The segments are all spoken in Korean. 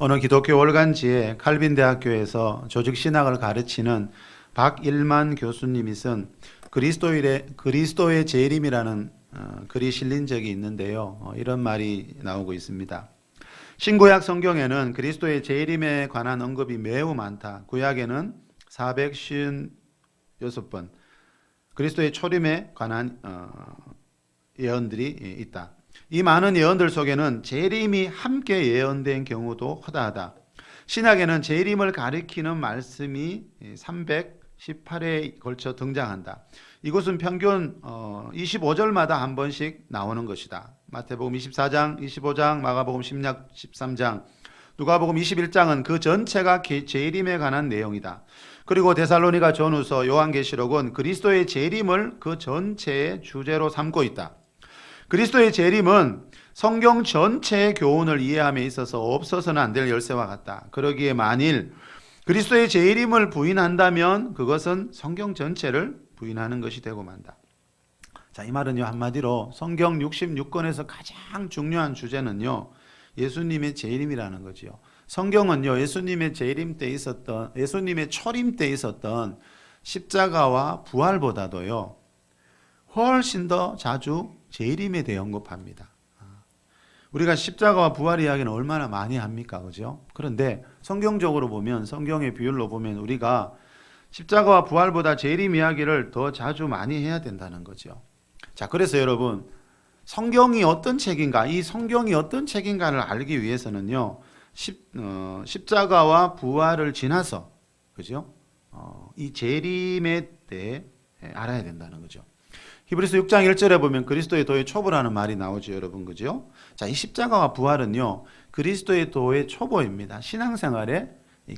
어느 기독교 월간지에 칼빈 대학교에서 조직 신학을 가르치는 박일만 교수님이 쓴 그리스도의 재림이라는 글이 실린 적이 있는데요. 이런 말이 나오고 있습니다. 신구약 성경에는 그리스도의 재림에 관한 언급이 매우 많다. 구약에는 456번 그리스도의 초림에 관한 예언들이 있다. 이 많은 예언들 속에는 재림이 함께 예언된 경우도 허다하다. 신약에는 재림을 가리키는 말씀이 318회에 걸쳐 등장한다. 이것은 평균 25절마다 한 번씩 나오는 것이다. 마태복음 24장, 25장, 마가복음 10장, 13장, 누가복음 21장은 그 전체가 재림에 관한 내용이다. 그리고 데살로니가 전후서, 요한계시록은 그리스도의 재림을 그 전체의 주제로 삼고 있다. 그리스도의 재림은 성경 전체의 교훈을 이해함에 있어서 없어서는 안 될 열쇠와 같다. 그러기에 만일 그리스도의 재림을 부인한다면 그것은 성경 전체를 부인하는 것이 되고 만다. 자, 이 말은요, 한마디로 성경 66권에서 가장 중요한 주제는요, 예수님의 재림이라는 거지요. 성경은요, 예수님의 재림 때 있었던, 예수님의 초림 때 있었던 십자가와 부활보다도요, 훨씬 더 자주 재림에 대해 언급합니다. 우리가 십자가와 부활 이야기는 얼마나 많이 합니까? 그죠? 그런데 성경적으로 보면, 성경의 비율로 보면 우리가 십자가와 부활보다 재림 이야기를 더 자주 많이 해야 된다는 거죠. 자, 그래서 여러분, 성경이 어떤 책인가, 이 성경이 어떤 책인가를 알기 위해서는요, 십자가와 부활을 지나서, 그죠? 이 재림에 대해 알아야 된다는 거죠. 히브리서 6장 1절에 보면 그리스도의 도의 초보라는 말이 나오죠, 여러분. 그죠? 자, 이 십자가와 부활은요, 그리스도의 도의 초보입니다. 신앙생활의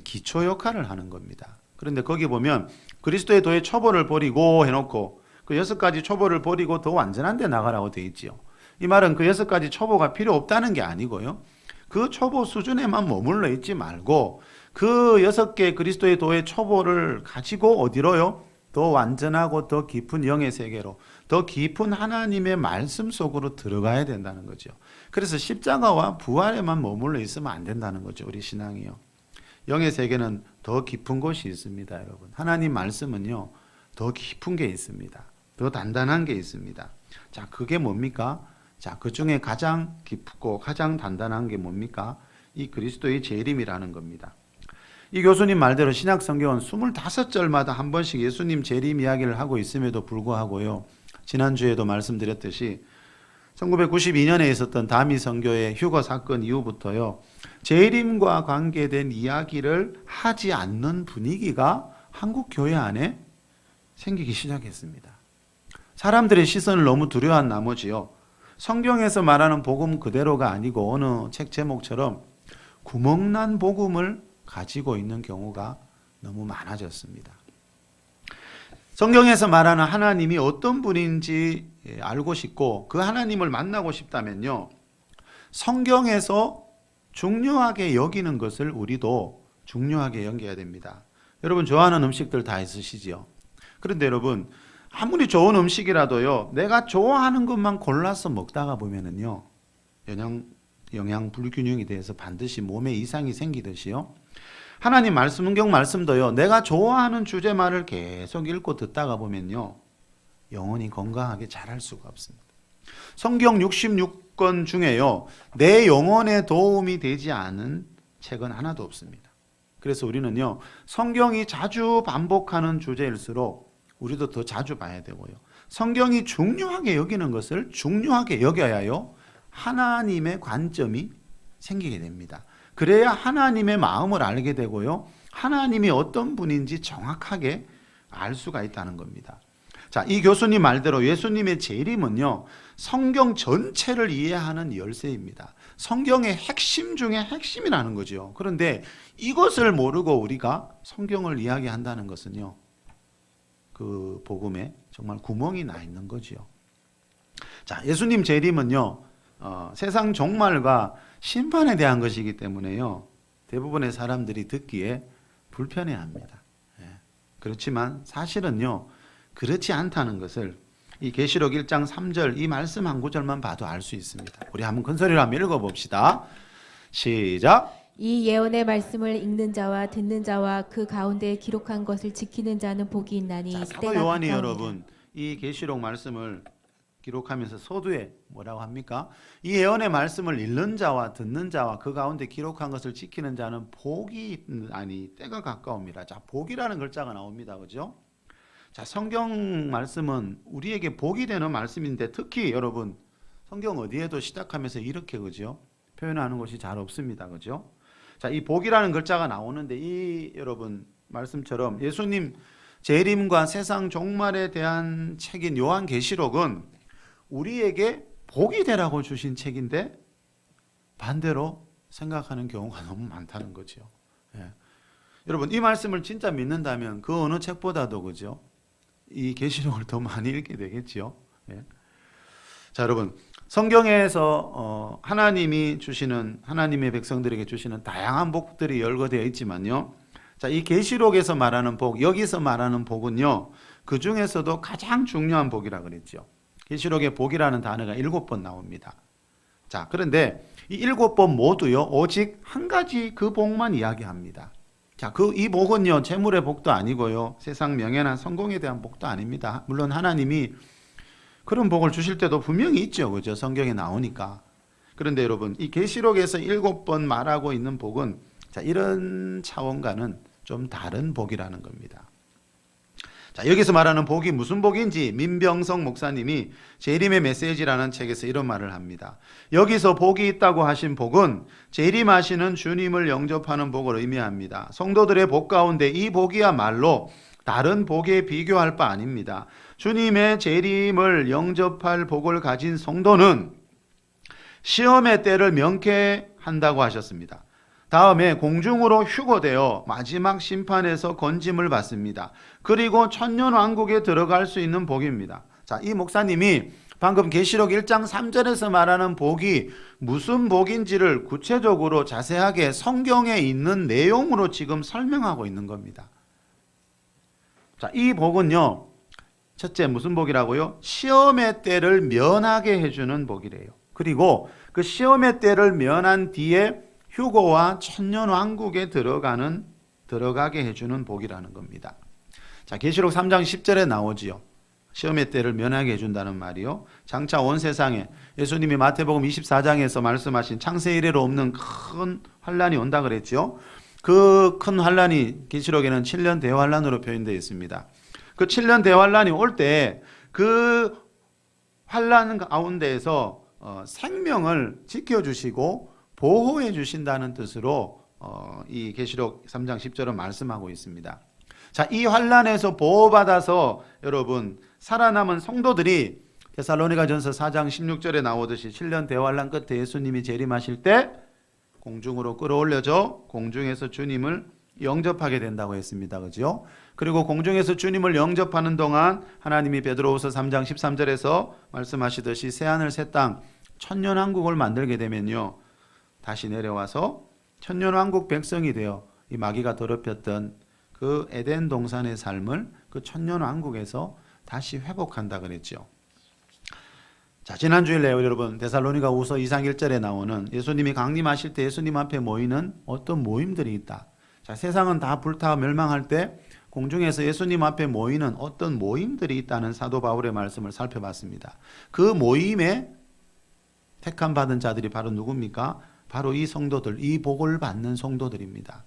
기초 역할을 하는 겁니다. 그런데 거기 보면 그리스도의 도의 초보를 버리고 해놓고 그 6가지 초보를 버리고 더 완전한 데 나가라고 되어 있지요. 이 말은 그 6가지 초보가 필요 없다는 게 아니고요. 그 초보 수준에만 머물러 있지 말고 그 6개 그리스도의 도의 초보를 가지고 어디로요? 더 완전하고 더 깊은 영의 세계로, 더 깊은 하나님의 말씀 속으로 들어가야 된다는 거죠. 그래서 십자가와 부활에만 머물러 있으면 안 된다는 거죠, 우리 신앙이요. 영의 세계는 더 깊은 곳이 있습니다, 여러분. 하나님 말씀은요, 더 깊은 게 있습니다. 더 단단한 게 있습니다. 자, 그게 뭡니까? 자, 그 중에 가장 깊고 가장 단단한 게 뭡니까? 이 그리스도의 재림이라는 겁니다. 이 교수님 말대로 신약 성경은 25절마다 한 번씩 예수님 재림 이야기를 하고 있음에도 불구하고요. 지난주에도 말씀드렸듯이 1992년에 있었던 다미 선교의 휴거 사건 이후부터요. 재림과 관계된 이야기를 하지 않는 분위기가 한국 교회 안에 생기기 시작했습니다. 사람들의 시선을 너무 두려워한 나머지요. 성경에서 말하는 복음 그대로가 아니고 어느 책 제목처럼 구멍난 복음을 가지고 있는 경우가 너무 많아졌습니다. 성경에서 말하는 하나님이 어떤 분인지 알고 싶고 그 하나님을 만나고 싶다면요. 성경에서 중요하게 여기는 것을 우리도 중요하게 여겨야 됩니다. 여러분 좋아하는 음식들 다 있으시죠? 그런데 여러분 아무리 좋은 음식이라도요. 내가 좋아하는 것만 골라서 먹다가 보면은요. 영양 불균형이 돼서 반드시 몸에 이상이 생기듯이요. 하나님 말씀, 성경 말씀도요. 내가 좋아하는 주제만을 계속 읽고 듣다가 보면요. 영혼이 건강하게 자랄 수가 없습니다. 성경 66권 중에요. 내 영혼에 도움이 되지 않은 책은 하나도 없습니다. 그래서 우리는요. 성경이 자주 반복하는 주제일수록 우리도 더 자주 봐야 되고요. 성경이 중요하게 여기는 것을 중요하게 여겨야요. 하나님의 관점이 생기게 됩니다. 그래야 하나님의 마음을 알게 되고요. 하나님이 어떤 분인지 정확하게 알 수가 있다는 겁니다. 자, 이 교수님 말대로 예수님의 재림은요. 성경 전체를 이해하는 열쇠입니다. 성경의 핵심 중에 핵심이라는 거죠. 그런데 이것을 모르고 우리가 성경을 이야기한다는 것은요. 그 복음에 정말 구멍이 나 있는 거지요. 자, 예수님 재림은요. 세상 종말과 심판에 대한 것이기 때문에요. 대부분의 사람들이 듣기에 불편해합니다. 그렇지만 사실은요. 그렇지 않다는 것을 이 계시록 1장 3절 이 말씀 한 구절만 봐도 알 수 있습니다. 우리 한번 큰 소리로 한번 읽어봅시다. 시작. 이 예언의 말씀을 읽는 자와 듣는 자와 그 가운데 기록한 것을 지키는 자는 복이 있나니 자, 사도 때가 요한이 가까우니라. 여러분 이 계시록 말씀을 기록하면서 서두에 뭐라고 합니까? 이 예언의 말씀을 읽는 자와 듣는 자와 그 가운데 기록한 것을 지키는 자는 복이 아니 때가 가까웁니다. 자, 복이라는 글자가 나옵니다. 그죠? 자, 성경 말씀은 우리에게 복이 되는 말씀인데 특히 여러분 성경 어디에도 시작하면서 이렇게 그죠? 표현하는 것이 잘 없습니다. 그죠? 자, 이 복이라는 글자가 나오는데 이 여러분 말씀처럼 예수님 재림과 세상 종말에 대한 책인 요한계시록은 우리에게 복이 되라고 주신 책인데 반대로 생각하는 경우가 너무 많다는 거죠. 예. 여러분 이 말씀을 진짜 믿는다면 그 어느 책보다도 그죠? 이 계시록을 더 많이 읽게 되겠죠. 예. 자, 여러분 성경에서 하나님이 주시는 하나님의 백성들에게 주시는 다양한 복들이 열거되어 있지만요. 자, 이 계시록에서 말하는 복, 여기서 말하는 복은요. 그 중에서도 가장 중요한 복이라 그랬죠. 계시록에 복이라는 단어가 7번 나옵니다. 자, 그런데 이 7번 모두요. 오직 한 가지 그 복만 이야기합니다. 자, 이 복은요. 재물의 복도 아니고요. 세상 명예나 성공에 대한 복도 아닙니다. 물론 하나님이 그런 복을 주실 때도 분명히 있죠. 그죠? 성경에 나오니까. 그런데 여러분, 이 계시록에서 7번 말하고 있는 복은 자, 이런 차원과는 좀 다른 복이라는 겁니다. 자, 여기서 말하는 복이 무슨 복인지 민병성 목사님이 재림의 메시지라는 책에서 이런 말을 합니다. 여기서 복이 있다고 하신 복은 재림하시는 주님을 영접하는 복을 의미합니다. 성도들의 복 가운데 이 복이야말로 다른 복에 비교할 바 아닙니다. 주님의 재림을 영접할 복을 가진 성도는 시험의 때를 명쾌한다고 하셨습니다. 다음에 공중으로 휴거되어 마지막 심판에서 건짐을 받습니다. 그리고 천년왕국에 들어갈 수 있는 복입니다. 자, 이 목사님이 방금 계시록 1장 3절에서 말하는 복이 무슨 복인지를 구체적으로 자세하게 성경에 있는 내용으로 지금 설명하고 있는 겁니다. 자, 이 복은요. 첫째 무슨 복이라고요? 시험의 때를 면하게 해주는 복이래요. 그리고 그 시험의 때를 면한 뒤에 휴거와 천년왕국에 들어가게 해주는 복이라는 겁니다. 자, 계시록 3장 10절에 나오지요. 시험의 때를 면하게 해준다는 말이요. 장차 온 세상에 예수님이 마태복음 24장에서 말씀하신 창세 이래로 없는 큰 환란이 온다 그랬죠. 그 큰 환란이 계시록에는 7년 대환란으로 표현되어 있습니다. 그 7년 대환란이 올 때 그 환란 가운데에서 생명을 지켜주시고 보호해 주신다는 뜻으로 이 계시록 3장 10절은 말씀하고 있습니다. 자, 이 환란에서 보호받아서 여러분 살아남은 성도들이 데살로니가전서 4장 16절에 나오듯이 7년 대환란 끝에 예수님이 재림하실 때 공중으로 끌어올려져 공중에서 주님을 영접하게 된다고 했습니다. 그죠? 그리고 공중에서 주님을 영접하는 동안 하나님이 베드로후서 3장 13절에서 말씀하시듯이 새하늘 새 땅 천년왕국을 만들게 되면요. 다시 내려와서 천년왕국 백성이 되어 이 마귀가 더럽혔던 그 에덴 동산의 삶을 그 천년왕국에서 다시 회복한다 그랬죠. 자, 지난 주일에 여러분 데살로니가후서 2장 1절에 나오는 예수님이 강림하실 때 예수님 앞에 모이는 어떤 모임들이 있다. 자, 세상은 다 불타 멸망할 때 공중에서 예수님 앞에 모이는 어떤 모임들이 있다는 사도 바울의 말씀을 살펴봤습니다. 그 모임에 택함 받은 자들이 바로 누굽니까? 바로 이 성도들, 이 복을 받는 성도들입니다.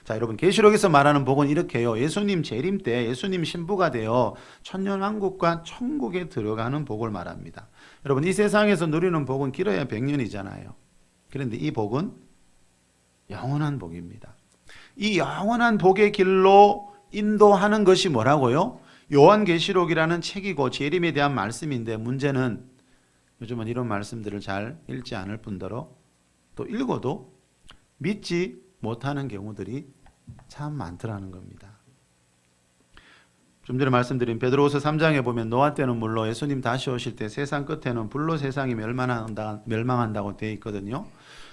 자, 여러분 계시록에서 말하는 복은 이렇게요. 예수님 재림 때 예수님 신부가 되어 천년왕국과 천국에 들어가는 복을 말합니다. 여러분 이 세상에서 누리는 복은 길어야 100년이잖아요. 그런데 이 복은 영원한 복입니다. 이 영원한 복의 길로 인도하는 것이 뭐라고요? 요한계시록이라는 책이고 재림에 대한 말씀인데 문제는 요즘은 이런 말씀들을 잘 읽지 않을 뿐더러 또 읽어도 믿지 못하는 경우들이 참 많더라는 겁니다. 좀 전에 말씀드린 베드로후서 3장에 보면 노아 때는 물로 예수님 다시 오실 때 세상 끝에는 불로 세상이 멸망한다고 되어 있거든요.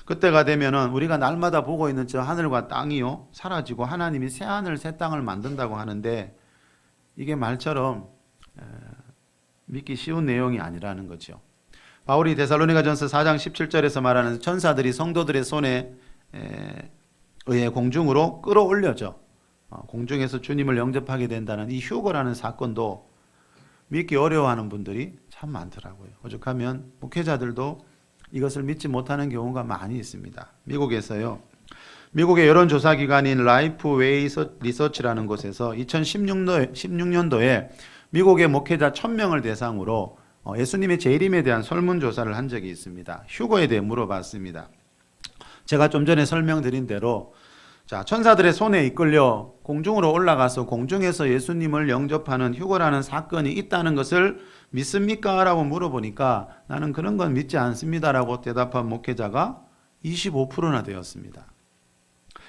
그때가 되면은 우리가 날마다 보고 있는 저 하늘과 땅이요 사라지고 하나님이 새 하늘 새 땅을 만든다고 하는데 이게 말처럼 믿기 쉬운 내용이 아니라는 거죠. 바울이 데살로니가전서 4장 17절에서 말하는 천사들이 성도들의 손에 의해 공중으로 끌어올려져 공중에서 주님을 영접하게 된다는 이 휴거라는 사건도 믿기 어려워하는 분들이 참 많더라고요. 오죽하면 목회자들도 이것을 믿지 못하는 경우가 많이 있습니다. 미국에서요. 미국의 여론조사기관인 라이프 웨이 리서치라는 곳에서 2016년도에 미국의 목회자 1000명을 대상으로 예수님의 재림에 대한 설문조사를 한 적이 있습니다. 휴거에 대해 물어봤습니다. 제가 좀 전에 설명드린 대로 자, 천사들의 손에 이끌려 공중으로 올라가서 공중에서 예수님을 영접하는 휴거라는 사건이 있다는 것을 믿습니까? 라고 물어보니까 나는 그런 건 믿지 않습니다. 라고 대답한 목회자가 25%나 되었습니다.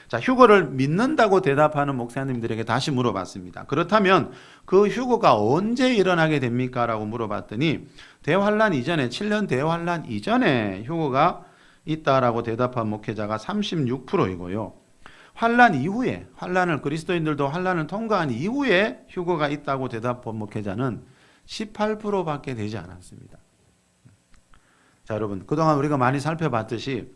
자, 휴거를 믿는다고 대답하는 목사님들에게 다시 물어봤습니다. 그렇다면 그 휴거가 언제 일어나게 됩니까? 라고 물어봤더니 대환란 이전에 7년 대환란 이전에 휴거가 있다라고 대답한 목회자가 36%이고요. 환란 이후에 환란을 그리스도인들도 환란을 통과한 이후에 휴거가 있다고 대답한 목회자는 18%밖에 되지 않았습니다. 자, 여러분 그동안 우리가 많이 살펴봤듯이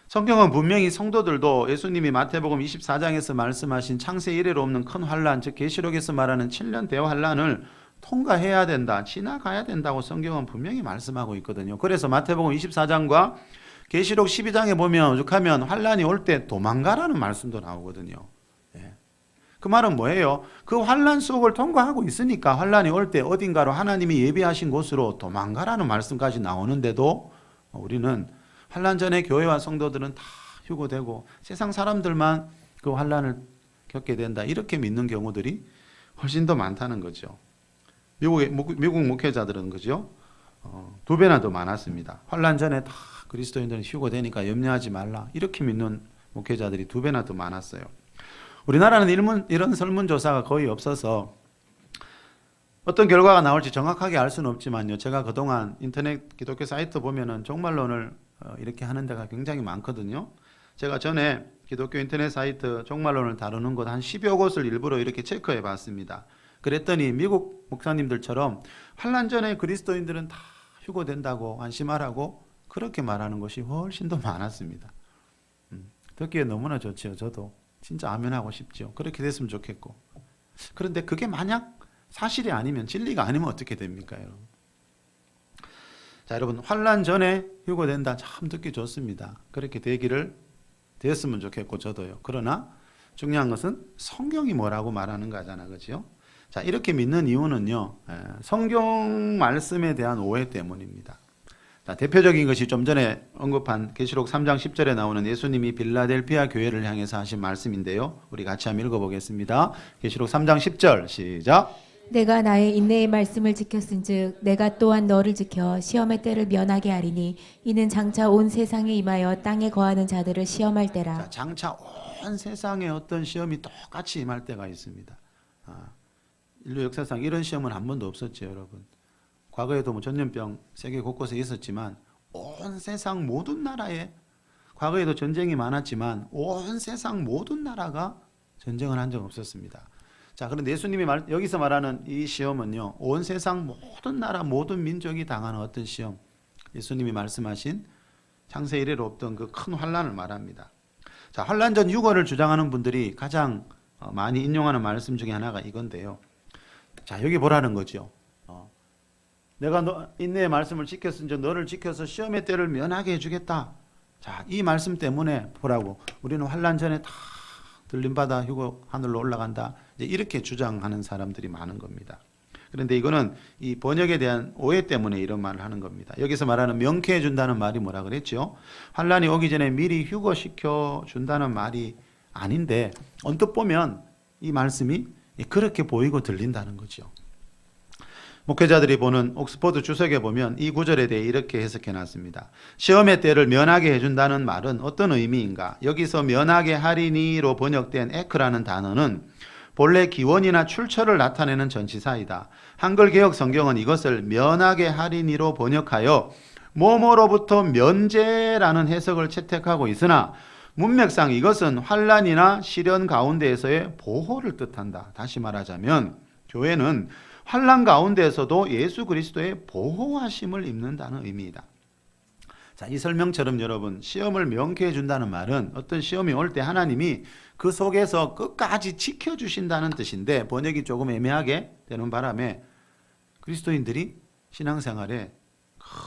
성경은 분명히 성도들도 예수님이 마태복음 24장에서 말씀하신 창세 이래로 없는 큰 환란, 즉 계시록에서 말하는 7년 대환란을 통과해야 된다, 지나가야 된다고 성경은 분명히 말씀하고 있거든요. 그래서 마태복음 24장과 계시록 12장에 보면 오죽하면 환란이 올 때 도망가라는 말씀도 나오거든요. 그 말은 뭐예요? 그 환란 속을 통과하고 있으니까 환란이 올 때 어딘가로 하나님이 예비하신 곳으로 도망가라는 말씀까지 나오는데도 우리는 환란 전에 교회와 성도들은 다 휴거되고 세상 사람들만 그 환란을 겪게 된다 이렇게 믿는 경우들이 훨씬 더 많다는 거죠. 미국 목회자들은 그죠? 2배나 더 많았습니다. 환란 전에 다 그리스도인들은 휴거되니까 염려하지 말라 이렇게 믿는 목회자들이 2배나 더 많았어요. 우리나라는 이런 설문조사가 거의 없어서 어떤 결과가 나올지 정확하게 알 수는 없지만요. 제가 그동안 인터넷 기독교 사이트 보면은 종말론을 이렇게 하는 데가 굉장히 많거든요. 제가 전에 기독교 인터넷 사이트 종말론을 다루는 곳 한 10여 곳을 일부러 이렇게 체크해 봤습니다. 그랬더니 미국 목사님들처럼 환란 전에 그리스도인들은 다 휴거된다고 안심하라고 그렇게 말하는 것이 훨씬 더 많았습니다. 듣기에 너무나 좋죠. 저도 진짜 아멘하고 싶죠. 그렇게 됐으면 좋겠고. 그런데 그게 만약 사실이 아니면 진리가 아니면 어떻게 됩니까, 여러분? 자, 여러분 환란 전에 휴거된다 참 듣기 좋습니다. 그렇게 되었으면 좋겠고 저도요. 그러나 중요한 것은 성경이 뭐라고 말하는 거잖아, 그렇죠? 자, 이렇게 믿는 이유는요, 성경 말씀에 대한 오해 때문입니다. 자, 대표적인 것이 좀 전에 언급한 계시록 3장 10절에 나오는 예수님이 빌라델피아 교회를 향해서 하신 말씀인데요. 우리 같이 한번 읽어보겠습니다. 계시록 3장 10절 시작. 내가 나의 인내의 말씀을 지켰은즉 내가 또한 너를 지켜 시험의 때를 면하게 하리니 이는 장차 온 세상에 임하여 땅에 거하는 자들을 시험할 때라. 자, 장차 온 세상에 어떤 시험이 똑같이 임할 때가 있습니다. 인류 역사상 이런 시험은 한 번도 없었죠, 여러분. 과거에도 뭐 전염병 세계 곳곳에 있었지만 온 세상 모든 나라에 과거에도 전쟁이 많았지만 온 세상 모든 나라가 전쟁을 한 적 없었습니다. 자, 그런데 예수님이 여기서 말하는 이 시험은요, 온 세상 모든 나라 모든 민족이 당하는 어떤 시험, 예수님이 말씀하신 창세 이래로 없던 그 큰 환란을 말합니다. 자, 환란 전 휴거를 주장하는 분들이 가장 많이 인용하는 말씀 중에 하나가 이건데요. 자, 여기 보라는 거죠. 내가 인내의 말씀을 지켰은즉 너를 지켜서 시험의 때를 면하게 해주겠다. 자, 이 말씀 때문에 보라고 우리는 환란 전에 다 들림받아 휴거 하늘로 올라간다. 이제 이렇게 주장하는 사람들이 많은 겁니다. 그런데 이거는 이 번역에 대한 오해 때문에 이런 말을 하는 겁니다. 여기서 말하는 명쾌해 준다는 말이 뭐라 그랬죠? 환란이 오기 전에 미리 휴거시켜 준다는 말이 아닌데 언뜻 보면 이 말씀이 그렇게 보이고 들린다는 거죠. 목회자들이 보는 옥스퍼드 주석에 보면 이 구절에 대해 이렇게 해석해 놨습니다. 시험의 때를 면하게 해준다는 말은 어떤 의미인가? 여기서 면하게 하리니로 번역된 에크라는 단어는 본래 기원이나 출처를 나타내는 전치사이다. 한글 개역 성경은 이것을 면하게 하리니로 번역하여 뭐뭐로부터 면제라는 해석을 채택하고 있으나 문맥상 이것은 환란이나 시련 가운데에서의 보호를 뜻한다. 다시 말하자면 교회는 환란 가운데에서도 예수 그리스도의 보호하심을 입는다는 의미이다. 자, 이 설명처럼 여러분 시험을 명쾌해 준다는 말은 어떤 시험이 올 때 하나님이 그 속에서 끝까지 지켜주신다는 뜻인데, 번역이 조금 애매하게 되는 바람에 그리스도인들이 신앙생활에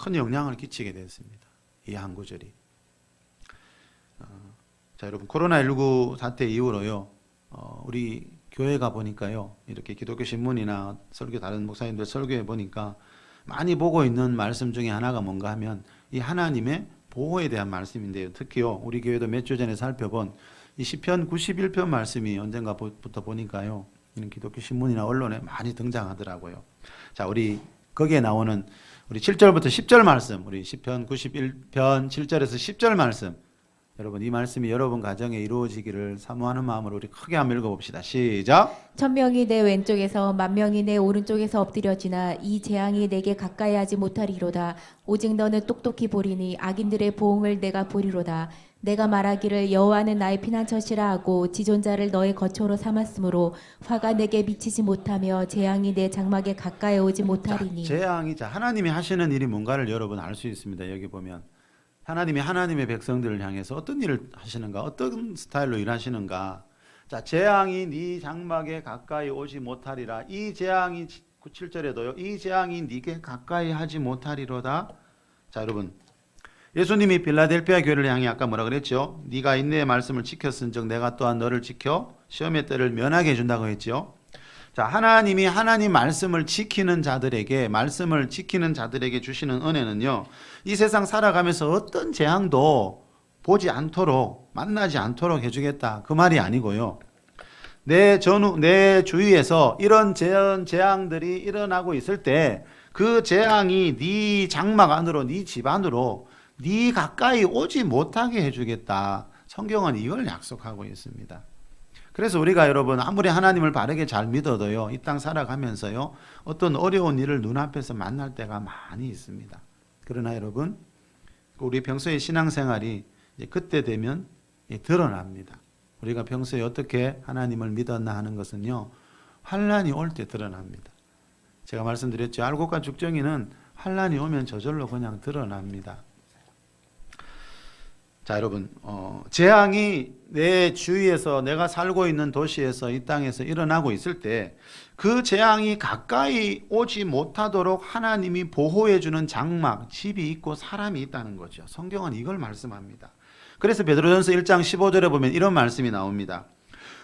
큰 영향을 끼치게 됐습니다. 이 한 구절이. 자, 여러분 코로나19 사태 이후로요, 우리 교회가 보니까요, 이렇게 기독교 신문이나 설교, 다른 목사님들 설교해 보니까 많이 보고 있는 말씀 중에 하나가 뭔가 하면 이 하나님의 보호에 대한 말씀인데요. 특히요, 우리 교회도 몇 주 전에 살펴본 이 시편 91편 말씀이 언젠가부터 보니까요, 이런 기독교 신문이나 언론에 많이 등장하더라고요. 자, 우리 거기에 나오는 우리 7절부터 10절 말씀, 우리 시편 91편 7절에서 10절 말씀, 여러분 이 말씀이 여러분 가정에 이루어지기를 사모하는 마음으로 우리 크게 한번 읽어봅시다. 시작. 1000명이 내 왼쪽에서 10,000명이 내 오른쪽에서 엎드려지나 이 재앙이 내게 가까이 하지 못하리로다. 오직 너는 똑똑히 보리니 악인들의 보응을 내가 보리로다. 내가 말하기를 여호와는 나의 피난처시라 하고 지존자를 너의 거처로 삼았으므로 화가 내게 미치지 못하며 재앙이 내 장막에 가까이 오지 못하리니. 재앙이, 하나님이 하시는 일이 뭔가를 여러분 알 수 있습니다. 여기 보면 하나님이 하나님의 백성들을 향해서 어떤 일을 하시는가, 어떤 스타일로 일하시는가. 자, 재앙이 네 장막에 가까이 오지 못하리라. 이 재앙이 7절에도요, 이 재앙이 네게 가까이 하지 못하리로다. 자, 여러분 예수님이 빌라델피아 교회를 향해 아까 뭐라 그랬죠? 네가 인내의 말씀을 지켰은즉 내가 또한 너를 지켜 시험의 때를 면하게 해준다고 했죠. 자, 하나님이 하나님 말씀을 지키는 자들에게, 말씀을 지키는 자들에게 주시는 은혜는요, 이 세상 살아가면서 어떤 재앙도 보지 않도록, 만나지 않도록 해주겠다, 그 말이 아니고요, 내 주위에서 이런 재앙들이 일어나고 있을 때 그 재앙이 네 장막 안으로, 네 집 안으로, 네 가까이 오지 못하게 해주겠다. 성경은 이걸 약속하고 있습니다. 그래서 우리가 여러분 아무리 하나님을 바르게 잘 믿어도요, 이 땅 살아가면서요, 어떤 어려운 일을 눈앞에서 만날 때가 많이 있습니다. 그러나 여러분, 우리 평소의 신앙생활이 이제 그때 되면 드러납니다. 우리가 평소에 어떻게 하나님을 믿었나 하는 것은요, 환난이 올 때 드러납니다. 제가 말씀드렸죠. 알곡과 죽정이는 환난이 오면 저절로 그냥 드러납니다. 자, 여러분, 재앙이 내 주위에서, 내가 살고 있는 도시에서, 이 땅에서 일어나고 있을 때 그 재앙이 가까이 오지 못하도록 하나님이 보호해주는 장막, 집이 있고 사람이 있다는 거죠. 성경은 이걸 말씀합니다. 그래서 베드로전서 1장 15절에 보면 이런 말씀이 나옵니다.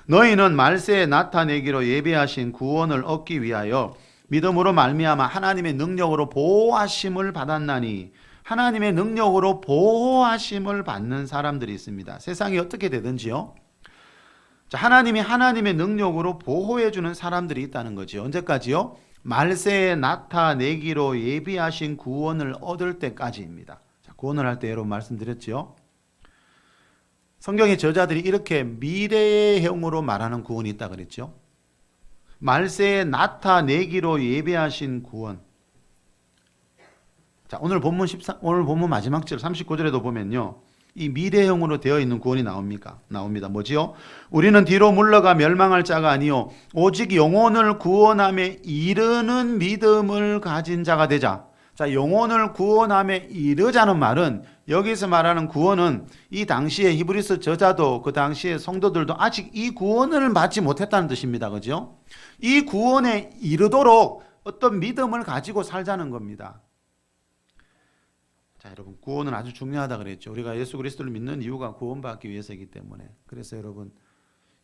너희는 말세에 나타내기로 예비하신 구원을 얻기 위하여 믿음으로 말미암아 하나님의 능력으로 보호하심을 받았나니. 하나님의 능력으로 보호하심을 받는 사람들이 있습니다. 세상이 어떻게 되든지요, 자, 하나님이 하나님의 능력으로 보호해주는 사람들이 있다는 거죠. 언제까지요? 말세에 나타내기로 예비하신 구원을 얻을 때까지입니다. 자, 구원을 할 때 여러분 말씀드렸죠. 성경의 저자들이 이렇게 미래형으로 말하는 구원이 있다 그랬죠. 말세에 나타내기로 예비하신 구원. 자, 오늘 본문 마지막 절 39절에도 보면요, 이 미래형으로 되어 있는 구원이 나옵니다. 뭐지요? 우리는 뒤로 물러가 멸망할 자가 아니요 오직 영혼을 구원함에 이르는 믿음을 가진 자가 되자. 자, 영혼을 구원함에 이르자는 말은, 여기서 말하는 구원은 이 당시에 히브리서 저자도 그 당시에 성도들도 아직 이 구원을 받지 못했다는 뜻입니다. 그죠? 이 구원에 이르도록 어떤 믿음을 가지고 살자는 겁니다. 자, 여러분, 구원은 아주 중요하다 그랬죠. 우리가 예수 그리스도를 믿는 이유가 구원받기 위해서이기 때문에. 그래서 여러분,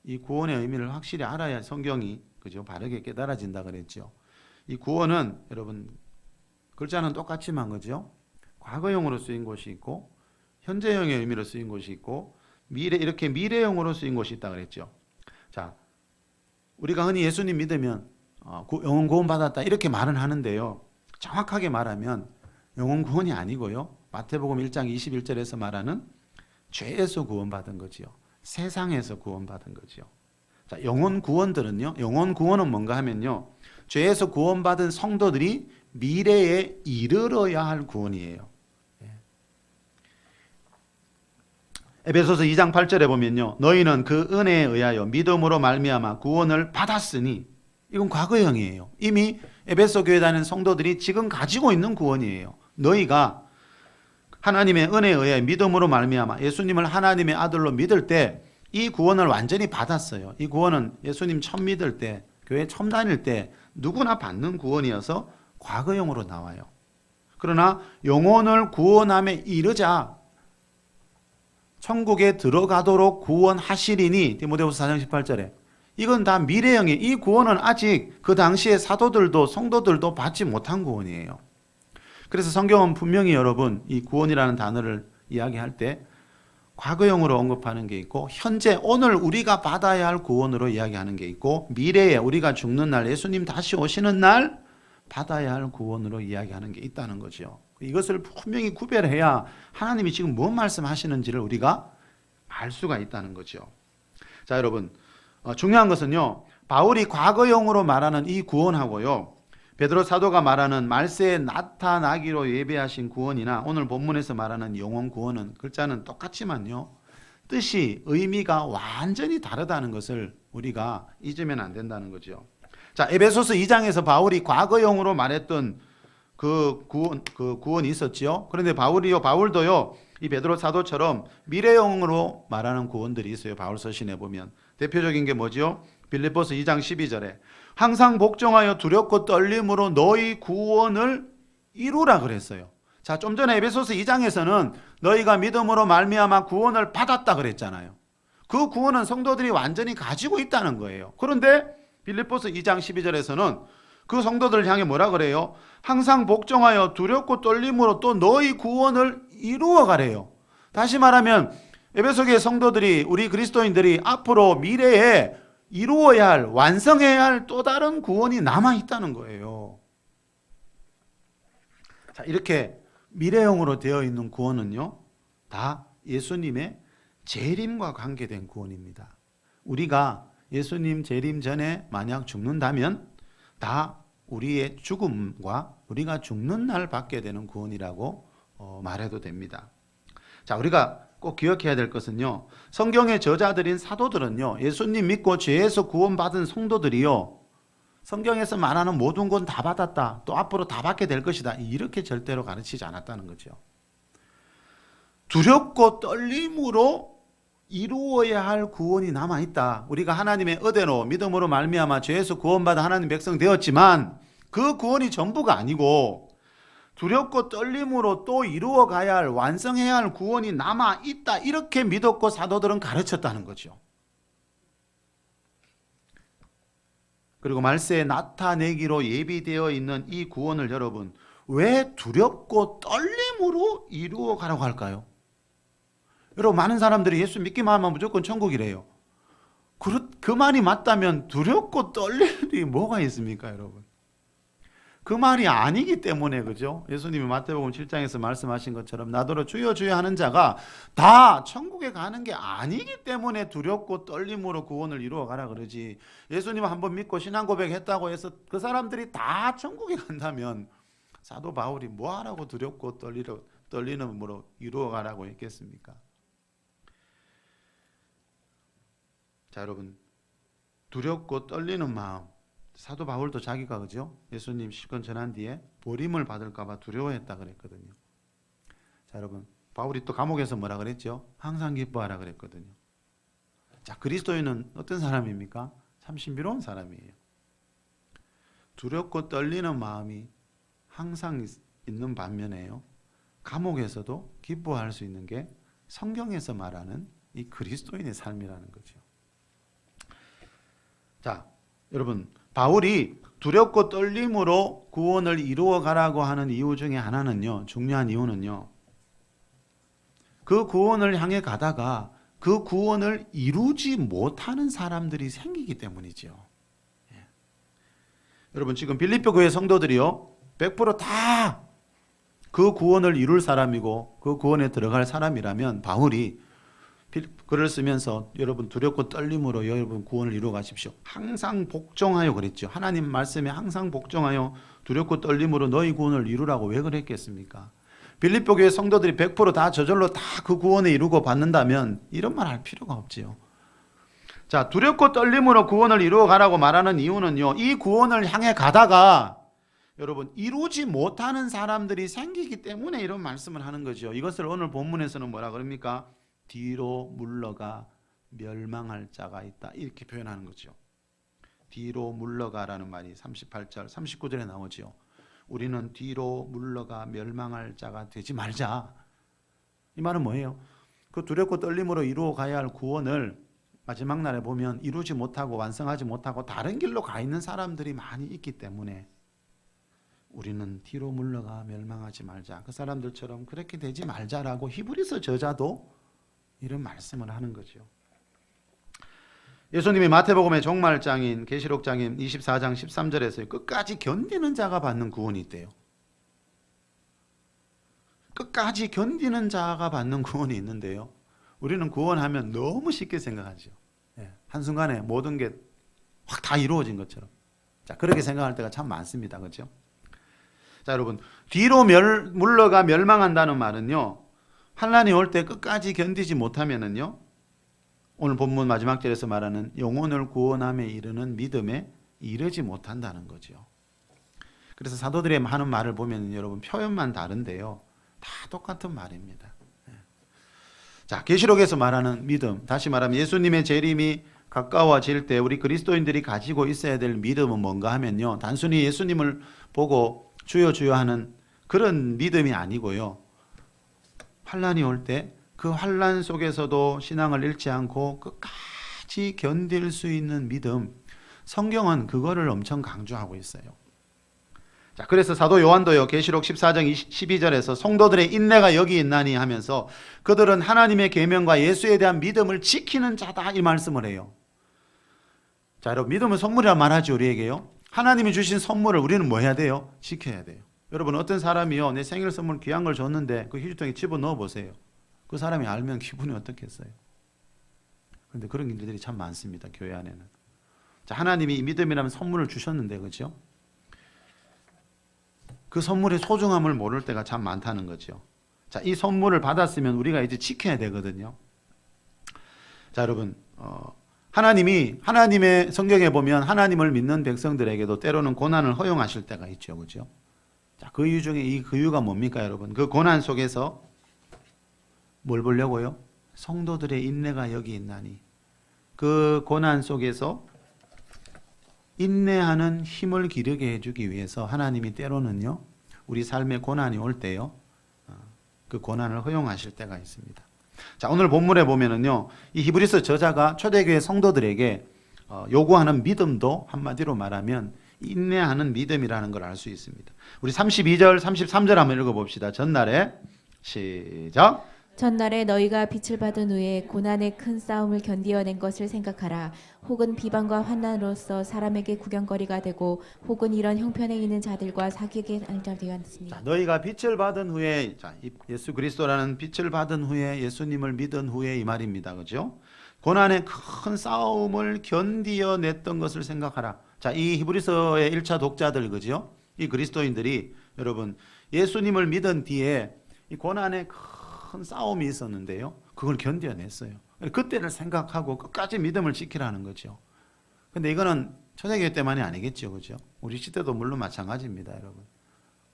이 구원의 의미를 확실히 알아야 성경이, 그죠, 바르게 깨달아진다 그랬죠. 이 구원은 여러분, 글자는 똑같지만, 그죠, 과거형으로 쓰인 곳이 있고 현재형의 의미로 쓰인 곳이 있고 이렇게 미래형으로 쓰인 곳이 있다 그랬죠. 자, 우리가 흔히 예수님 믿으면 영혼 구원 받았다 이렇게 말은 하는데요, 정확하게 말하면 영혼 구원이 아니고요, 마태복음 1장 21절에서 말하는 죄에서 구원받은 거지요. 세상에서 구원받은 거지요. 자, 영혼 구원들은요, 영혼 구원은 뭔가 하면요, 죄에서 구원받은 성도들이 미래에 이르러야 할 구원이에요. 에베소서 2장 8절에 보면요, 너희는 그 은혜에 의하여 믿음으로 말미암아 구원을 받았으니, 이건 과거형이에요. 이미 에베소 교회 다니는 성도들이 지금 가지고 있는 구원이에요. 너희가 하나님의 은혜에 의해 믿음으로 말미암아 예수님을 하나님의 아들로 믿을 때 이 구원을 완전히 받았어요. 이 구원은 예수님 처음 믿을 때, 교회 처음 다닐 때 누구나 받는 구원이어서 과거형으로 나와요. 그러나 영혼을 구원함에 이르자 천국에 들어가도록 구원하시리니, 디모데후서 4장 18절에 이건 다 미래형이에요. 이 구원은 아직 그 당시에 사도들도 성도들도 받지 못한 구원이에요. 그래서 성경은 분명히 여러분 이 구원이라는 단어를 이야기할 때 과거형으로 언급하는 게 있고, 현재 오늘 우리가 받아야 할 구원으로 이야기하는 게 있고, 미래에 우리가 죽는 날 예수님 다시 오시는 날 받아야 할 구원으로 이야기하는 게 있다는 거죠. 이것을 분명히 구별해야 하나님이 지금 뭔 말씀하시는지를 우리가 알 수가 있다는 거죠. 자, 여러분, 중요한 것은요, 바울이 과거형으로 말하는 이 구원하고요, 베드로 사도가 말하는 말세에 나타나기로 예배하신 구원이나 오늘 본문에서 말하는 영원 구원은 글자는 똑같지만요, 뜻이, 의미가 완전히 다르다는 것을 우리가 잊으면 안 된다는 거죠. 자, 에베소서 2장에서 바울이 과거형으로 말했던 그 구원이 있었지요. 그런데 바울도요, 이 베드로 사도처럼 미래형으로 말하는 구원들이 있어요. 바울 서신에 보면 대표적인 게 뭐죠? 빌립보서 2장 12절에 항상 복종하여 두렵고 떨림으로 너희 구원을 이루라 그랬어요. 자, 좀 전에 에베소서 2장에서는 너희가 믿음으로 말미암아 구원을 받았다 그랬잖아요. 그 구원은 성도들이 완전히 가지고 있다는 거예요. 그런데 빌립보서 2장 12절에서는 그 성도들을 향해 뭐라 그래요? 항상 복종하여 두렵고 떨림으로 또 너희 구원을 이루어 가래요. 다시 말하면 에베소교의 성도들이, 우리 그리스도인들이 앞으로 미래에 이루어야 할, 완성해야 할 또 다른 구원이 남아 있다는 거예요. 자, 이렇게 미래형으로 되어 있는 구원은요, 다 예수님의 재림과 관계된 구원입니다. 우리가 예수님 재림 전에 만약 죽는다면 다 우리의 죽음과 우리가 죽는 날 받게 되는 구원이라고 말해도 됩니다. 자, 우리가 꼭 기억해야 될 것은요, 성경의 저자들인 사도들은요, 예수님 믿고 죄에서 구원받은 성도들이요, 성경에서 말하는 모든 건 다 받았다, 또 앞으로 다 받게 될 것이다, 이렇게 절대로 가르치지 않았다는 거죠. 두렵고 떨림으로 이루어야 할 구원이 남아있다. 우리가 하나님의 의대로 믿음으로 말미암아 죄에서 구원받아 하나님 백성 되었지만 그 구원이 전부가 아니고 두렵고 떨림으로 또 이루어 가야 할, 완성해야 할 구원이 남아있다, 이렇게 믿었고 사도들은 가르쳤다는 거죠. 그리고 말세에 나타내기로 예비되어 있는 이 구원을 여러분 왜 두렵고 떨림으로 이루어 가라고 할까요? 여러분, 많은 사람들이 예수 믿기만 하면 무조건 천국이래요. 그 말이 맞다면 두렵고 떨릴 일이 뭐가 있습니까, 여러분? 그 말이 아니기 때문에, 그죠? 예수님이 마태복음 7장에서 말씀하신 것처럼 나더러 주여 주여 하는 자가 다 천국에 가는 게 아니기 때문에 두렵고 떨림으로 구원을 이루어 가라 그러지, 예수님 한번 믿고 신앙 고백했다고 해서 그 사람들이 다 천국에 간다면 사도 바울이 뭐 하라고 두렵고 떨리는 뭐로 이루어 가라고 했겠습니까? 자, 여러분, 두렵고 떨리는 마음, 사도 바울도 자기가, 그죠? 예수님 실권 전한 뒤에 버림을 받을까 봐 두려워했다 그랬거든요. 자, 여러분, 바울이 또 감옥에서 뭐라 그랬죠? 항상 기뻐하라 그랬거든요. 자, 그리스도인은 어떤 사람입니까? 참 신비로운 사람이에요. 두렵고 떨리는 마음이 항상 있는 반면에요, 감옥에서도 기뻐할 수 있는 게 성경에서 말하는 이 그리스도인의 삶이라는 거죠. 자, 여러분, 바울이 두렵고 떨림으로 구원을 이루어 가라고 하는 이유 중에 하나는요, 중요한 이유는요, 그 구원을 향해 가다가 그 구원을 이루지 못하는 사람들이 생기기 때문이죠. 예. 여러분, 지금 빌립보 교회 성도들이요, 100% 다 그 구원을 이룰 사람이고 그 구원에 들어갈 사람이라면 바울이 글을 쓰면서 여러분 두렵고 떨림으로 여러분 구원을 이루어 가십시오, 항상 복종하여 그랬죠. 하나님 말씀에 항상 복종하여 두렵고 떨림으로 너희 구원을 이루라고 왜 그랬겠습니까? 빌립보 교회 성도들이 100% 다 저절로 다 그 구원을 이루고 받는다면 이런 말 할 필요가 없지요. 자, 두렵고 떨림으로 구원을 이루어 가라고 말하는 이유는요, 이 구원을 향해 가다가 여러분 이루지 못하는 사람들이 생기기 때문에 이런 말씀을 하는 거죠. 이것을 오늘 본문에서는 뭐라 그럽니까? 뒤로 물러가 멸망할 자가 있다, 이렇게 표현하는 거죠. 뒤로 물러가라는 말이 38절 39절에 나오죠. 우리는 뒤로 물러가 멸망할 자가 되지 말자. 이 말은 뭐예요? 그 두렵고 떨림으로 이루어 가야 할 구원을 마지막 날에 보면 이루지 못하고 완성하지 못하고 다른 길로 가 있는 사람들이 많이 있기 때문에 우리는 뒤로 물러가 멸망하지 말자. 그 사람들처럼 그렇게 되지 말자라고 히브리서 저자도 이런 말씀을 하는 거죠. 예수님이 마태복음의 종말장인 계시록장인 24장 13절에서 끝까지 견디는 자가 받는 구원이 있대요. 끝까지 견디는 자가 받는 구원이 있는데요. 우리는 구원하면 너무 쉽게 생각하죠. 한순간에 모든 게 확 다 이루어진 것처럼. 자, 그렇게 생각할 때가 참 많습니다. 그렇죠? 자, 여러분, 뒤로 물러가 멸망한다는 말은요, 환난이 올 때 끝까지 견디지 못하면은요, 오늘 본문 마지막 절에서 말하는 영혼을 구원함에 이르는 믿음에 이르지 못한다는 거죠. 그래서 사도들의 하는 말을 보면 여러분 표현만 다른데요, 다 똑같은 말입니다. 자, 계시록에서 말하는 믿음, 다시 말하면 예수님의 재림이 가까워질 때 우리 그리스도인들이 가지고 있어야 될 믿음은 뭔가 하면요, 단순히 예수님을 보고 주여 주여 하는 그런 믿음이 아니고요, 환난이 올 때 그 환난 속에서도 신앙을 잃지 않고 끝까지 견딜 수 있는 믿음, 성경은 그거를 엄청 강조하고 있어요. 자, 그래서 사도 요한도요, 계시록 14장 12절에서 성도들의 인내가 여기 있나니 하면서 그들은 하나님의 계명과 예수에 대한 믿음을 지키는 자다, 이 말씀을 해요. 자, 여러분, 믿음은 선물이라 말하죠, 우리에게요. 하나님이 주신 선물을 우리는 뭐 해야 돼요? 지켜야 돼요. 여러분, 어떤 사람이요, 내 생일 선물 귀한 걸 줬는데 그 휴지통에 집어넣어 보세요. 그 사람이 알면 기분이 어떻겠어요? 그런데 그런 일들이 참 많습니다, 교회 안에는. 자, 하나님이 이 믿음이라는 선물을 주셨는데, 그렇죠? 그 선물의 소중함을 모를 때가 참 많다는 거죠. 자, 이 선물을 받았으면 우리가 이제 지켜야 되거든요. 자, 여러분, 하나님의 성경에 보면 하나님을 믿는 백성들에게도 때로는 고난을 허용하실 때가 있죠, 그렇죠? 자, 그 이유 중에 그 이유가 뭡니까, 여러분? 그 고난 속에서 뭘 보려고요? 성도들의 인내가 여기 있나니. 그 고난 속에서 인내하는 힘을 기르게 해주기 위해서 하나님이 때로는요, 우리 삶에 고난이 올 때요, 그 고난을 허용하실 때가 있습니다. 자, 오늘 본문에 보면은요, 이 히브리서 저자가 초대교회 성도들에게 요구하는 믿음도 한마디로 말하면 인내하는 믿음이라는 걸 알 수 있습니다. 우리 32절, 33절 한번 읽어봅시다. 전날에 시작. 전날에 너희가 빛을 받은 후에 고난의 큰 싸움을 견디어낸 것을 생각하라. 혹은 비방과 환난으로서 사람에게 구경거리가 되고 혹은 이런 형편에 있는 자들과 사귀게 되었으니. 너희가 빛을 받은 후에, 자, 예수 그리스도라는 빛을 받은 후에 예수님을 믿은 후에 이 말입니다. 그죠? 고난의 큰 싸움을 견디어냈던 것을 생각하라. 자, 이 히브리서의 1차 독자들, 그죠? 이 그리스도인들이 여러분 예수님을 믿은 뒤에 이 고난의 큰 싸움이 있었는데요, 그걸 견뎌냈어요. 그때를 생각하고 끝까지 믿음을 지키라는 거죠. 근데 이거는 초대교회 때만이 아니겠죠, 그죠? 우리 시대도 물론 마찬가지입니다, 여러분.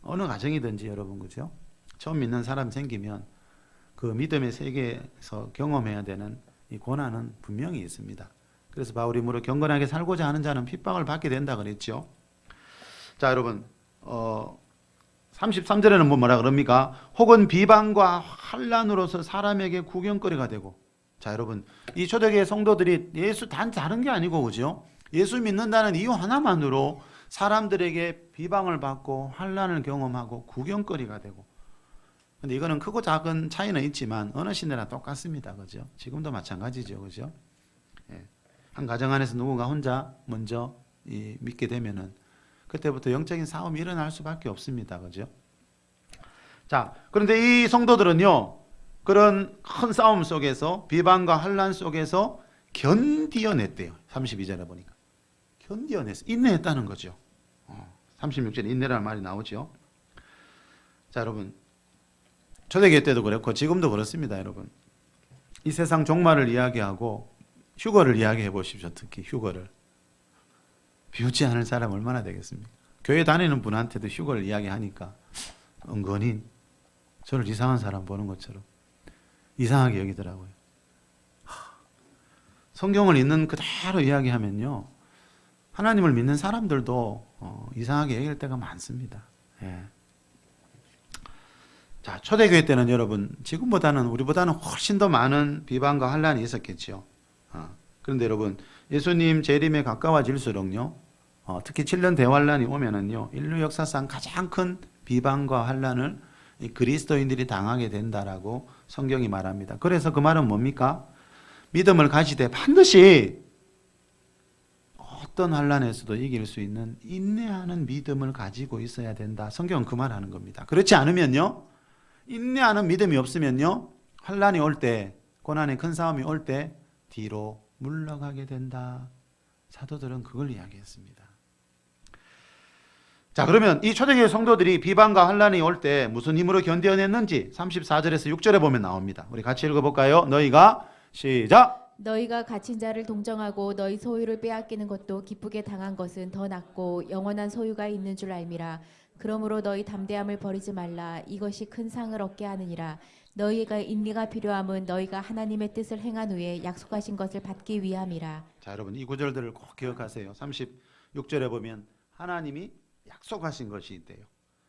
어느 가정이든지 여러분, 그죠? 처음 믿는 사람 생기면 그 믿음의 세계에서 경험해야 되는 이 고난은 분명히 있습니다. 그래서 바울이 무릇 경건하게 살고자 하는 자는 핍박을 받게 된다 그랬죠. 자, 여러분, 33절에는 뭐라 그럽니까? 혹은 비방과 환난으로서 사람에게 구경거리가 되고. 자, 여러분, 이 초대교회 성도들이 다른 게 아니고, 그죠? 예수 믿는다는 이유 하나만으로 사람들에게 비방을 받고 환난을 경험하고 구경거리가 되고. 근데 이거는 크고 작은 차이는 있지만 어느 시대나 똑같습니다, 그죠? 지금도 마찬가지죠, 그죠? 예. 한 가정 안에서 누군가 혼자 먼저 믿게 되면은 그때부터 영적인 싸움이 일어날 수밖에 없습니다. 그죠? 자, 그런데 이 성도들은요, 그런 큰 싸움 속에서 비방과 환난 속에서 견디어냈대요. 32절에 보니까. 견디어냈어. 인내했다는 거죠. 36절에 인내라는 말이 나오죠. 자, 여러분. 초대교회 때도 그렇고 지금도 그렇습니다, 여러분. 이 세상 종말을 이야기하고 휴거를 이야기해 보십시오. 특히 휴거를. 비웃지 않을 사람 얼마나 되겠습니까? 교회 다니는 분한테도 휴거를 이야기하니까 은근히 저를 이상한 사람 보는 것처럼 이상하게 여기더라고요. 성경을 있는 그대로 이야기하면요, 하나님을 믿는 사람들도 이상하게 여길 때가 많습니다. 예. 자, 초대교회 때는 여러분 지금보다는 우리보다는 훨씬 더 많은 비방과 환란이 있었겠죠. 그런데 여러분 예수님 재림에 가까워질수록요, 특히 7년 대환란이 오면은요, 인류 역사상 가장 큰 비방과 환란을 이 그리스도인들이 당하게 된다라고 성경이 말합니다. 그래서 그 말은 뭡니까? 믿음을 가지되 반드시 어떤 환란에서도 이길 수 있는 인내하는 믿음을 가지고 있어야 된다. 성경은 그 말하는 겁니다. 그렇지 않으면요, 인내하는 믿음이 없으면요, 환란이 올 때, 고난의 큰 싸움이 올 때 뒤로 물러가게 된다. 사도들은 그걸 이야기했습니다. 자, 그러면 이 초대교회 성도들이 비방과 환란이 올 때 무슨 힘으로 견뎌냈는지 34절에서 6절에 보면 나옵니다. 우리 같이 읽어볼까요? 너희가 시작! 너희가 갇힌 자를 동정하고 너희 소유를 빼앗기는 것도 기쁘게 당한 것은 더 낫고 영원한 소유가 있는 줄 알미라. 그러므로 너희 담대함을 버리지 말라. 이것이 큰 상을 얻게 하느니라. 너희가 인내가 필요함은 너희가 하나님의 뜻을 행한 후에 약속하신 것을 받기 위함이라. 자, 여러분 이 구절들을 꼭 기억하세요. 36절에 보면 하나님이 약속하신 것이 있대요.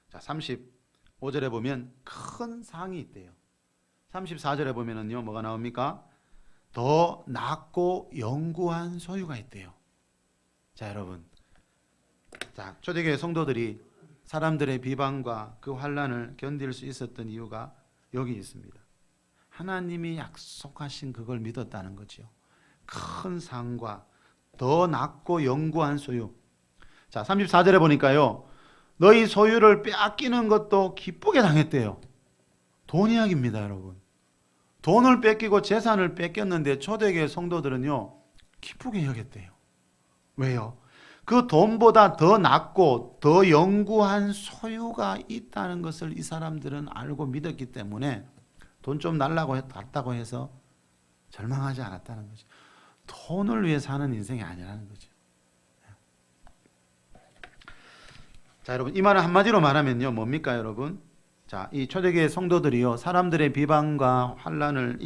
자, 35절에 보면 큰 상이 있대요. 34절에 보면은요, 뭐가 나옵니까? 더 낫고 영구한 소유가 있대요. 자, 여러분, 자, 초대교회 성도들이 사람들의 비방과 그 환란을 견딜 수 있었던 이유가 여기 있습니다. 하나님이 약속하신 그걸 믿었다는 거죠. 큰 상과 더 낫고 영구한 소유. 자, 34절에 보니까요, 너희 소유를 빼앗기는 것도 기쁘게 당했대요. 돈 이야기입니다, 여러분. 돈을 뺏기고 재산을 뺏겼는데 초대교회 성도들은요, 기쁘게 여겼대요. 왜요? 그 돈보다 더 낫고 더 영구한 소유가 있다는 것을 이 사람들은 알고 믿었기 때문에 돈 좀 달라고 해서 절망하지 않았다는 거죠. 돈을 위해 사는 인생이 아니라는 거죠. 자, 여러분 이 말을 한마디로 말하면요, 뭡니까 여러분? 자, 이 초대교회 성도들이요, 사람들의 비방과 환란을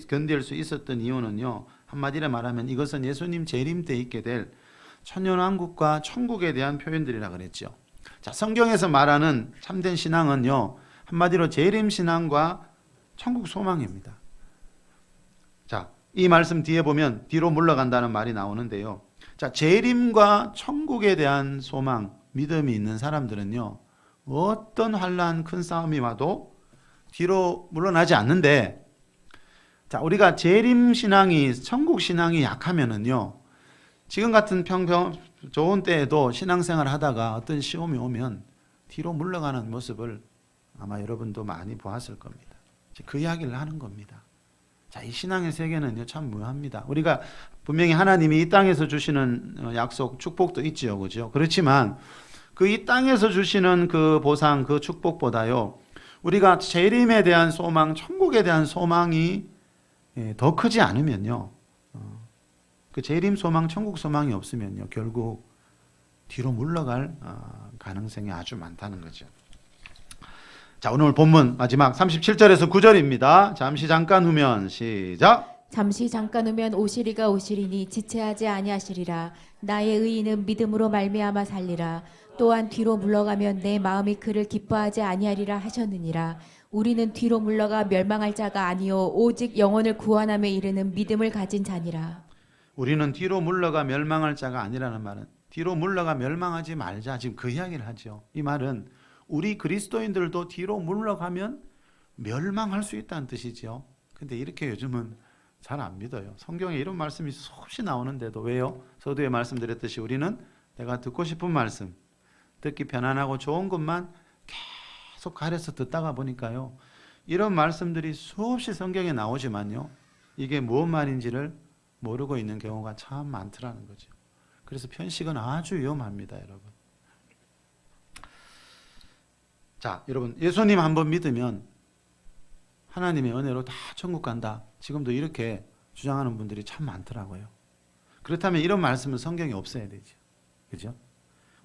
견딜 수 있었던 이유는요, 한마디로 말하면 이것은 예수님 재림 때 있게 될 천년왕국과 천국에 대한 표현들이라 그랬죠. 자, 성경에서 말하는 참된 신앙은요, 한마디로 재림 신앙과 천국 소망입니다. 자, 이 말씀 뒤에 보면 뒤로 물러간다는 말이 나오는데요. 자, 재림과 천국에 대한 소망, 믿음이 있는 사람들은요, 어떤 환란 큰 싸움이 와도 뒤로 물러나지 않는데, 자, 우리가 재림 신앙이, 천국 신앙이 약하면은요, 지금 같은 좋은 때에도 신앙생활 하다가 어떤 시험이 오면 뒤로 물러가는 모습을 아마 여러분도 많이 보았을 겁니다. 그 이야기를 하는 겁니다. 자, 이 신앙의 세계는요, 참 묘합니다. 우리가 분명히 하나님이 이 땅에서 주시는 약속, 축복도 있지요, 그죠? 그렇지만 그 이 땅에서 주시는 그 보상, 그 축복보다요, 우리가 재림에 대한 소망, 천국에 대한 소망이 더 크지 않으면요, 그 재림 소망, 천국 소망이 없으면요, 결국 뒤로 물러갈 가능성이 아주 많다는 거죠. 자, 오늘 본문 마지막 37절에서 9절입니다. 잠시 잠깐 후면 시작. 잠시 잠깐 후면 오시리가 오시리니 지체하지 아니하시리라. 나의 의인은 믿음으로 말미암아 살리라. 또한 뒤로 물러가면 내 마음이 그를 기뻐하지 아니하리라 하셨느니라. 우리는 뒤로 물러가 멸망할 자가 아니요 오직 영혼을 구원함에 이르는 믿음을 가진 자니라. 우리는 뒤로 물러가 멸망할 자가 아니라는 말은 뒤로 물러가 멸망하지 말자, 지금 그 이야기를 하죠. 이 말은 우리 그리스도인들도 뒤로 물러가면 멸망할 수 있다는 뜻이죠. 근데 이렇게 요즘은 잘 안 믿어요. 성경에 이런 말씀이 수없이 나오는데도 왜요? 서두에 말씀드렸듯이 우리는 내가 듣고 싶은 말씀, 듣기 편안하고 좋은 것만 계속 가려서 듣다가 보니까요, 이런 말씀들이 수없이 성경에 나오지만요, 이게 무슨 말인지를 모르고 있는 경우가 참 많더라는 거죠. 그래서 편식은 아주 위험합니다, 여러분. 자, 여러분, 예수님 한번 믿으면 하나님의 은혜로 다 천국 간다, 지금도 이렇게 주장하는 분들이 참 많더라고요. 그렇다면 이런 말씀은 성경에 없어야 되죠. 그죠?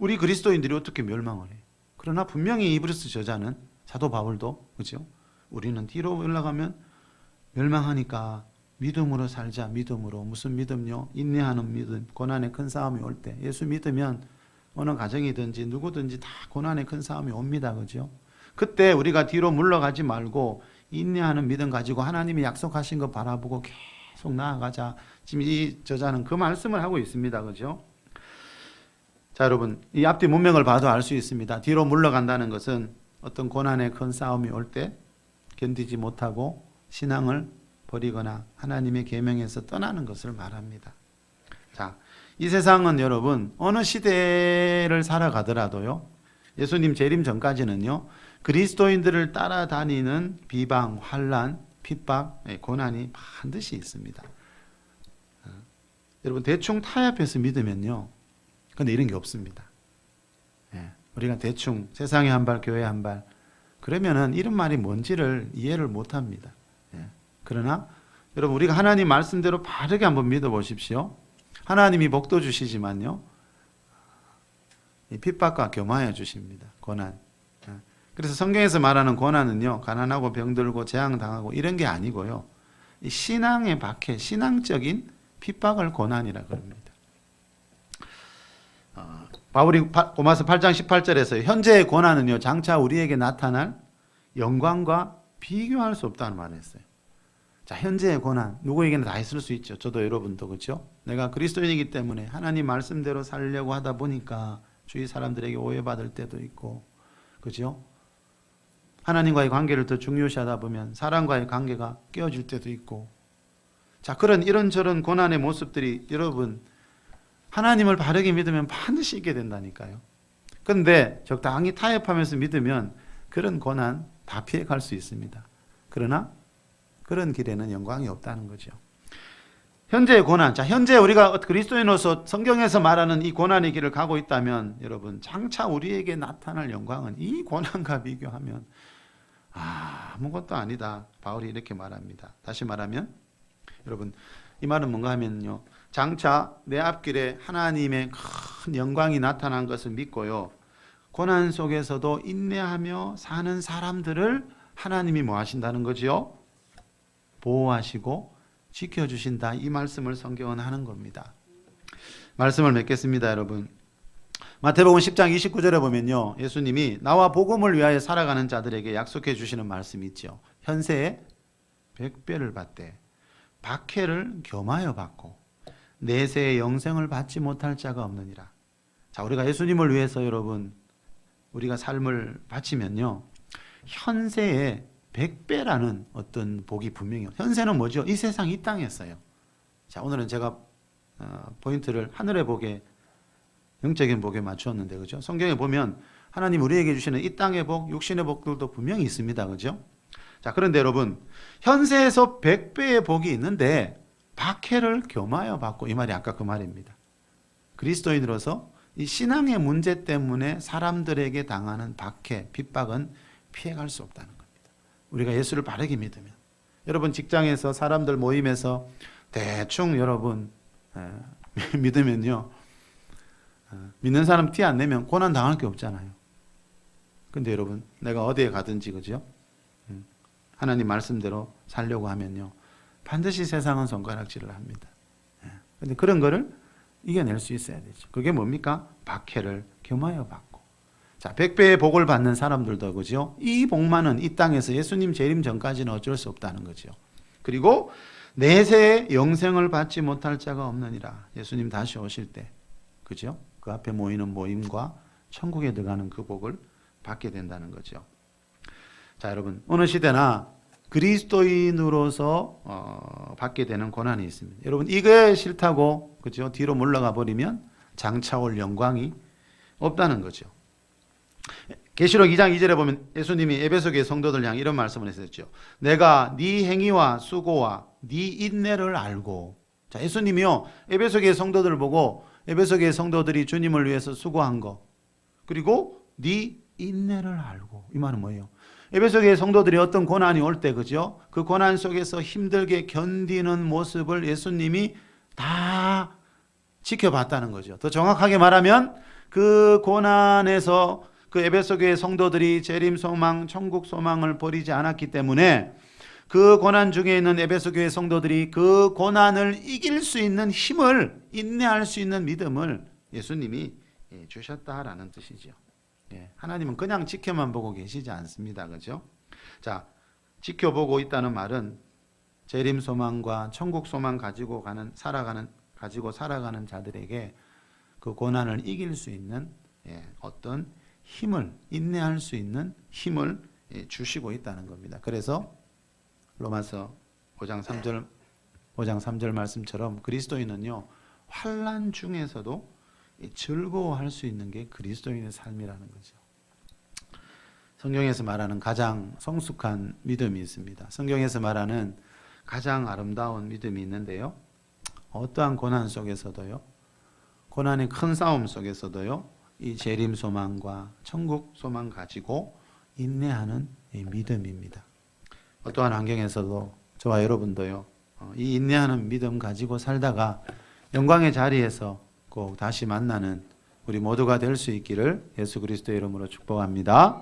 우리 그리스도인들이 어떻게 멸망을 해? 그러나 분명히 이브리스 저자는 사도 바울도 그죠? 우리는 뒤로 올라가면 멸망하니까 믿음으로 살자. 믿음으로. 무슨 믿음요? 인내하는 믿음. 고난의 큰 싸움이 올 때 예수 믿으면 어느 가정이든지 누구든지 다 고난의 큰 싸움이 옵니다. 그죠? 그때 우리가 뒤로 물러가지 말고 인내하는 믿음 가지고 하나님이 약속하신 거 바라보고 계속 나아가자. 지금 이 저자는 그 말씀을 하고 있습니다. 그죠? 자, 여러분, 이 앞뒤 문맥을 봐도 알 수 있습니다. 뒤로 물러간다는 것은 어떤 고난의 큰 싸움이 올 때 견디지 못하고 신앙을 버리거나 하나님의 계명에서 떠나는 것을 말합니다. 자, 이 세상은 여러분 어느 시대를 살아가더라도요, 예수님 재림 전까지는요, 그리스도인들을 따라다니는 비방, 환난, 핍박, 고난이 반드시 있습니다. 여러분 대충 타협해서 믿으면요, 근데 이런 게 없습니다. 우리가 대충 세상에 한 발, 교회에 한 발, 그러면은 이런 말이 뭔지를 이해를 못합니다. 그러나 여러분 우리가 하나님 말씀대로 바르게 한번 믿어보십시오. 하나님이 복도 주시지만요, 이 핍박과 겸하여 주십니다. 고난. 그래서 성경에서 말하는 고난은요, 가난하고 병들고 재앙당하고 이런 게 아니고요, 이 신앙의 박해, 신앙적인 핍박을 고난이라 그럽니다. 바울이 고마서 8장 18절에서 현재의 고난은요, 장차 우리에게 나타날 영광과 비교할 수 없다는 말을 했어요. 자, 현재의 고난 누구에게나 다 있을 수 있죠. 저도 여러분도 그렇죠. 내가 그리스도인이기 때문에 하나님 말씀대로 살려고 하다 보니까 주위 사람들에게 오해받을 때도 있고, 그렇죠. 하나님과의 관계를 더 중요시하다 보면 사람과의 관계가 깨어질 때도 있고, 자, 그런 이런저런 고난의 모습들이 여러분 하나님을 바르게 믿으면 반드시 있게 된다니까요. 그런데 적당히 타협하면서 믿으면 그런 고난 다 피해갈 수 있습니다. 그러나 그런 길에는 영광이 없다는 거죠. 현재의 고난, 자, 현재 우리가 그리스도인으로서 성경에서 말하는 이 고난의 길을 가고 있다면 여러분 장차 우리에게 나타날 영광은 이 고난과 비교하면 아무것도 아니다. 바울이 이렇게 말합니다. 다시 말하면 여러분 이 말은 뭔가 하면요, 장차 내 앞길에 하나님의 큰 영광이 나타난 것을 믿고요, 고난 속에서도 인내하며 사는 사람들을 하나님이 뭐 하신다는 거지요? 보호하시고 지켜주신다. 이 말씀을 성경은 하는 겁니다. 말씀을 맺겠습니다. 여러분, 마태복음 10장 29절에 보면요, 예수님이 나와 복음을 위하여 살아가는 자들에게 약속해 주시는 말씀이 있죠. 현세에 100배를 받되 박해를 겸하여 받고 내세의 영생을 받지 못할 자가 없느니라. 자, 우리가 예수님을 위해서 여러분 우리가 삶을 바치면요, 현세에 100배라는 어떤 복이 분명해요. 현세는 뭐죠? 이 세상, 이 땅이었어요. 자, 오늘은 제가 포인트를 하늘의 복에, 영적인 복에 맞추었는데, 그죠? 성경에 보면 하나님 우리에게 주시는 이 땅의 복, 육신의 복들도 분명히 있습니다. 그죠? 자, 그런데 여러분 현세에서 100배의 복이 있는데 박해를 겸하여 받고, 이 말이 아까 그 말입니다. 그리스도인으로서 이 신앙의 문제 때문에 사람들에게 당하는 박해, 핍박은 피해갈 수 없다는 겁니다. 우리가 예수를 바르게 믿으면, 여러분 직장에서 사람들 모임에서 대충 여러분 믿으면요, 믿는 사람 티 안 내면 고난 당할 게 없잖아요. 근데 여러분 내가 어디에 가든지, 그죠? 하나님 말씀대로 살려고 하면요, 반드시 세상은 손가락질을 합니다. 근데 그런 거를 이겨낼 수 있어야 되죠. 그게 뭡니까? 박해를 겸하여 받고. 자, 100배의 복을 받는 사람들도, 그죠? 이 복만은 이 땅에서 예수님 재림 전까지는 어쩔 수 없다는 거죠. 그리고 내세의 영생을 받지 못할 자가 없느니라. 예수님 다시 오실 때, 그죠? 그 앞에 모이는 모임과 천국에 들어가는 그 복을 받게 된다는 거죠. 자, 여러분 어느 시대나 그리스도인으로서 받게 되는 고난이 있습니다. 여러분 이게 싫다고, 그죠? 뒤로 물러가 버리면 장차 올 영광이 없다는 거죠. 계시록 2장 2절에 보면 예수님이 에베소 교회 성도들 향해 이런 말씀을 했었죠. 내가 네 행위와 수고와 네 인내를 알고. 자, 예수님이요 에베소 교회 성도들을 보고, 에베소 교회 성도들이 주님을 위해서 수고한 거, 그리고 네 인내를 알고. 이 말은 뭐예요? 에베소 교회 성도들이 어떤 고난이 올 때, 그죠? 그 고난 속에서 힘들게 견디는 모습을 예수님이 다 지켜봤다는 거죠. 더 정확하게 말하면 그 고난에서 그 에베소 교회 성도들이 재림 소망, 천국 소망을 버리지 않았기 때문에 그 고난 중에 있는 에베소 교회 성도들이 그 고난을 이길 수 있는 힘을, 인내할 수 있는 믿음을 예수님이 주셨다라는 뜻이죠. 하나님은 그냥 지켜만 보고 계시지 않습니다. 그죠? 자, 지켜보고 있다는 말은 재림 소망과 천국 소망 가지고 살아가는 자들에게 그 고난을 이길 수 있는 어떤 힘을, 인내할 수 있는 힘을 주시고 있다는 겁니다. 그래서 로마서 5장 3절 말씀처럼 그리스도인은요, 환난 중에서도 즐거워할 수 있는 게 그리스도인의 삶이라는 거죠. 성경에서 말하는 가장 성숙한 믿음이 있습니다. 성경에서 말하는 가장 아름다운 믿음이 있는데요, 어떠한 고난 속에서도요, 고난의 큰 싸움 속에서도요, 이 재림 소망과 천국 소망 가지고 인내하는 이 믿음입니다. 어떠한 환경에서도 저와 여러분도요, 이 인내하는 믿음 가지고 살다가 영광의 자리에서 꼭 다시 만나는 우리 모두가 될 수 있기를 예수 그리스도의 이름으로 축복합니다.